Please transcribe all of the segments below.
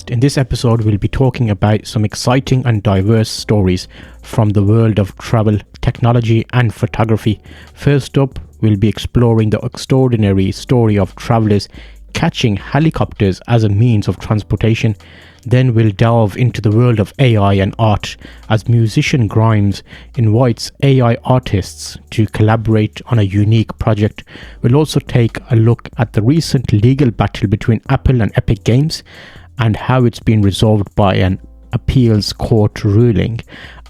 podcast. In this episode, we'll be talking about some exciting and diverse stories from the world of travel, technology, and photography. First up, we'll be exploring the extraordinary story of travelers catching helicopters as a means of transportation. Then we'll delve into the world of AI and art as musician Grimes invites AI artists to collaborate on a unique project. We'll also take a look at the recent legal battle between Apple and Epic Games and how it's been resolved by an appeals court ruling.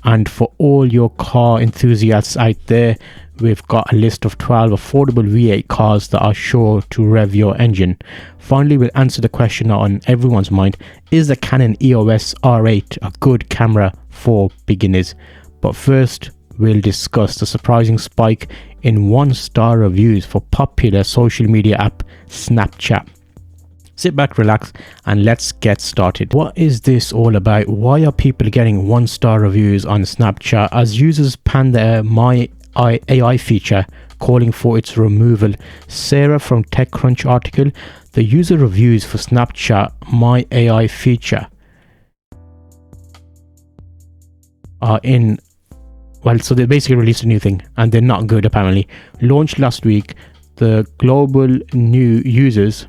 And for all your car enthusiasts out there, we've got a list of 12 affordable V8 cars that are sure to rev your engine. Finally, we'll answer the question on everyone's mind: is the Canon EOS R8 a good camera for beginners? But first, we'll discuss the surprising spike in 1-star reviews for popular social media app Snapchat. Sit back, relax, and let's get started. What is this all about? Why are people getting 1-star reviews on Snapchat as users pan their My AI feature, calling for its removal? Sarah from TechCrunch article: the user reviews for Snapchat My AI feature are in, well, so they basically released a new thing and they're not good apparently. Launched last week, the global new users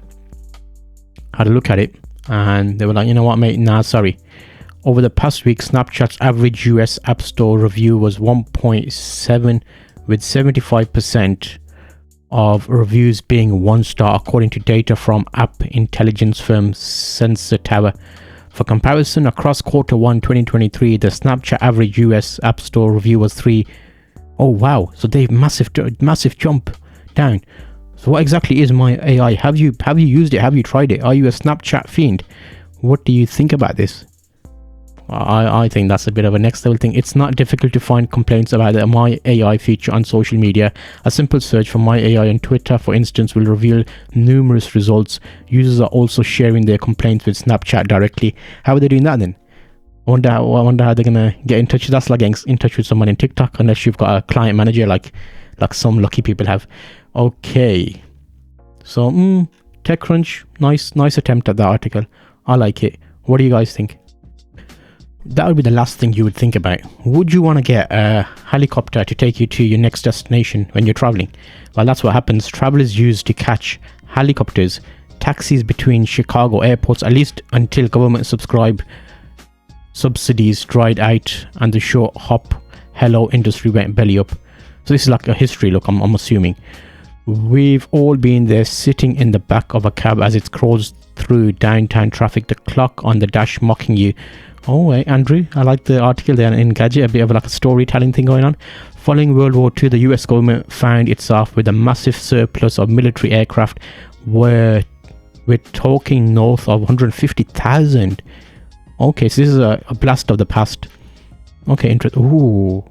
had a look at it and they were like, you know what, mate, nah, sorry. Over the past week, Snapchat's average US App Store review was 1.7, with 75% of reviews being 1-star, according to data from app intelligence firm Sensor Tower. For comparison, across Q1 2023, the Snapchat average US App Store review was 3. Oh wow, so they've massive jump down. So what exactly is My AI? Have you used it? Have you tried it? Are you a Snapchat fiend? What do you think about this? I think that's a bit of a next level thing. It's not difficult to find complaints about the My AI feature on social media. A simple search for My AI on Twitter, for instance, will reveal numerous results. Users are also sharing their complaints with Snapchat directly. How are they doing that then? I wonder how they're gonna get in touch. That's like getting in touch with someone in TikTok, unless you've got a client manager like some lucky people have. Okay, so TechCrunch, nice attempt at that article. I like it. What do you guys think? That would be the last thing you would think about. Would you want to get a helicopter to take you to your next destination when you're traveling? Well, that's what happens. Travelers used to catch helicopters, taxis between Chicago airports, at least until government subsidies dried out and the short hop hello industry went belly up. So this is like a history look, I'm assuming. We've all been there, sitting in the back of a cab as it crawls through downtown traffic, the clock on the dash mocking you. Oh, hey, Andrew, I like the article there in Gadget, a bit of like a storytelling thing going on. Following World War II, the US government found itself with a massive surplus of military aircraft, where we're talking north of 150,000. Okay, so this is a blast of the past. Okay, interesting. Ooh.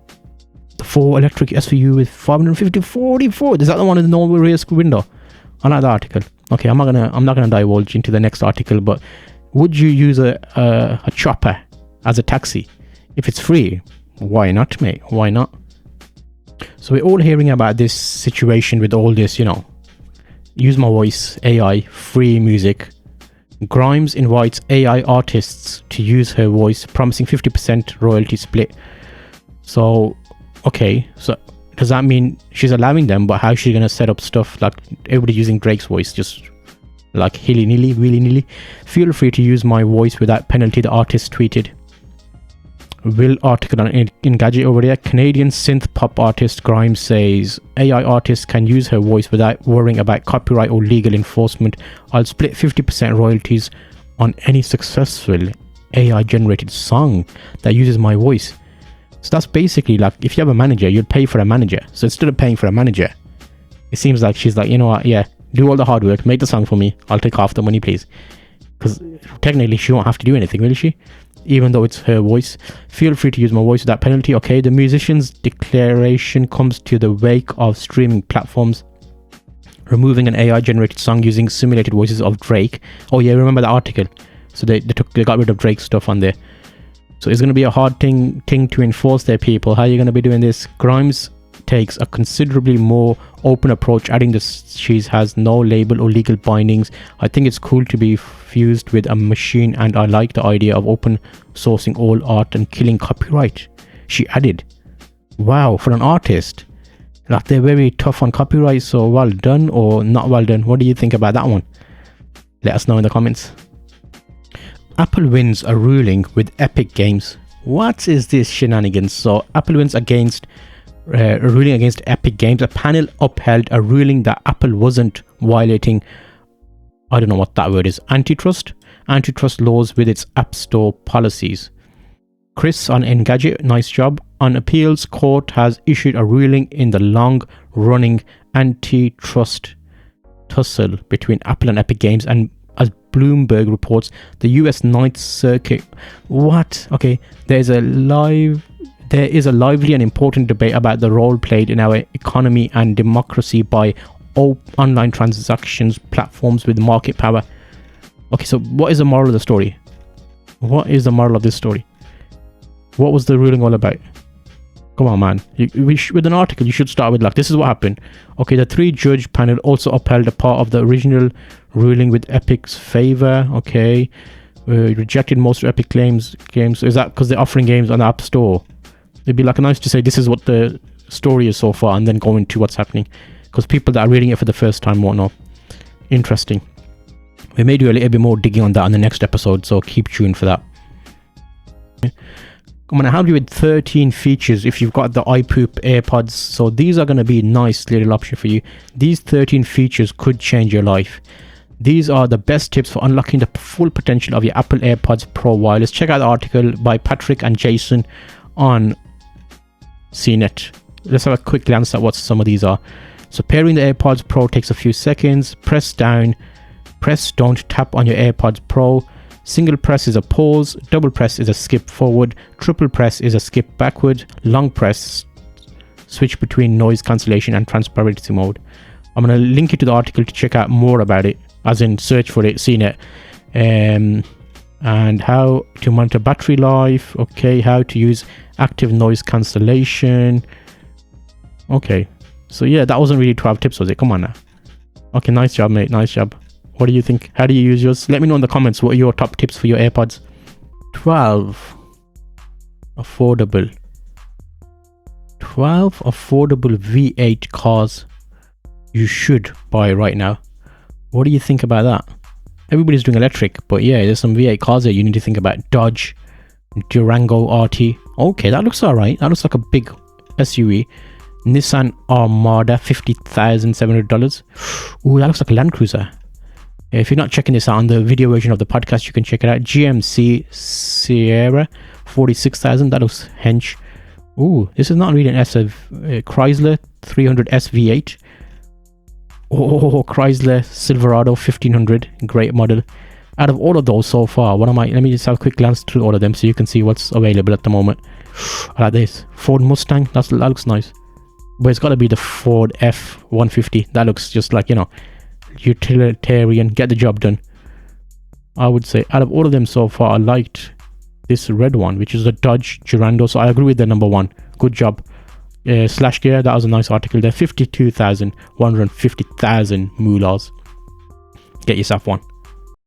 The 4 electric SVU with 544. Is that the one in the normal rear window? I like the article. Okay, I'm not gonna divulge into the next article, but would you use a chopper as a taxi if it's free? Why not, mate? Why not? So we're all hearing about this situation with all this, use my voice, AI, free music. Grimes invites AI artists to use her voice, promising 50% royalty split. So okay, so does that mean she's allowing them? But how's she gonna set up stuff like everybody using Drake's voice, just like willy-nilly? Feel free to use my voice without penalty, the artist tweeted. Will article on Engadget over there. Canadian synth pop artist Grimes says AI artists can use her voice without worrying about copyright or legal enforcement. I'll split 50% royalties on any successful AI generated song that uses my voice. So that's basically like, if you have a manager, you'd pay for a manager. So instead of paying for a manager, it seems like she's like, you know what, yeah, do all the hard work, make the song for me, I'll take half the money, please. Because technically she won't have to do anything, will she? Even though it's her voice. Feel free to use my voice without penalty. Okay, the musician's declaration comes to the wake of streaming platforms removing an AI generated song using simulated voices of Drake. Oh yeah, remember that article? So they got rid of Drake's stuff on there. So it's going to be a hard thing to enforce there, people. How are you going to be doing this? Grimes takes a considerably more open approach, adding the cheese has no label or legal bindings. I think it's cool to be fused with a machine, and I like the idea of open sourcing all art and killing copyright, she added. Wow, for an artist, like, they're very tough on copyright, so well done or not well done. What do you think about that one? Let us know in the comments. Apple wins a ruling with Epic Games. What is this shenanigans? So Apple wins against a ruling against Epic Games. A panel upheld a ruling that Apple wasn't violating, I don't know what that word is, antitrust laws with its App Store policies. Chris on Engadget, nice job. On appeals, court has issued a ruling in the long-running antitrust tussle between Apple and Epic Games, and as Bloomberg reports, the US Ninth Circuit. What? Okay, there is a lively and important debate about the role played in our economy and democracy by online transactions platforms with market power. Okay, so what is the moral of the story? What is the moral of this story? What was the ruling all about? Come on, man. With an article, you should start with, like, this is what happened. Okay, the 3-judge panel also upheld a part of the original ruling with Epic's favor. Okay, rejected most Epic games. Is that because they're offering games on the App Store? It'd be like nice to say this is what the story is so far, and then go into what's happening, because people that are reading it for the first time won't know. Interesting. We may do a little bit more digging on that on the next episode, so keep tuned for that. I'm going to help you with 13 features if you've got the iPoop AirPods. So these are going to be a nice little option for you. These 13 features could change your life. These are the best tips for unlocking the full potential of your Apple AirPods Pro wireless. Check out the article by Patrick and Jason on CNET. Let's have a quick glance at what some of these are. So pairing the AirPods Pro takes a few seconds. Press down, press don't tap on your AirPods Pro. Single press is a pause, double press is a skip forward, triple press is a skip backward, long press switch between noise cancellation and transparency mode. I'm going to link you to the article to check out more about it, as in search for it, CNET. And how to monitor battery life. Okay, how to use active noise cancellation. Okay, so yeah, that wasn't really 12 tips, was it? Come on now. Okay, nice job, mate, nice job. What do you think? How do you use yours? Let me know in the comments. What are your top tips for your AirPods? 12 affordable V8 cars you should buy right now. What do you think about that? Everybody's doing electric, but yeah, there's some V8 cars that you need to think about. Dodge, Durango RT. Okay, that looks alright. That looks like a big SUV. Nissan Armada, $50,700. Ooh, that looks like a Land Cruiser. If you're not checking this out on the video version of the podcast, you can check it out. GMC Sierra, 46,000. That looks hench. Ooh, this is not really an S of Chrysler 300S V8. Oh, Chrysler Silverado 1500, great model. Out of all of those so far, let me just have a quick glance through all of them so you can see what's available at the moment. I like this Ford Mustang. That looks nice, but it's got to be the Ford F-150. That looks just like, you know, utilitarian, get the job done. I would say out of all of them so far, I liked this red one, which is a Dodge Durango. So I agree with the number one. Good job. Slash Gear, that was a nice article there. 52,000, 150,000 moolahs. Get yourself one.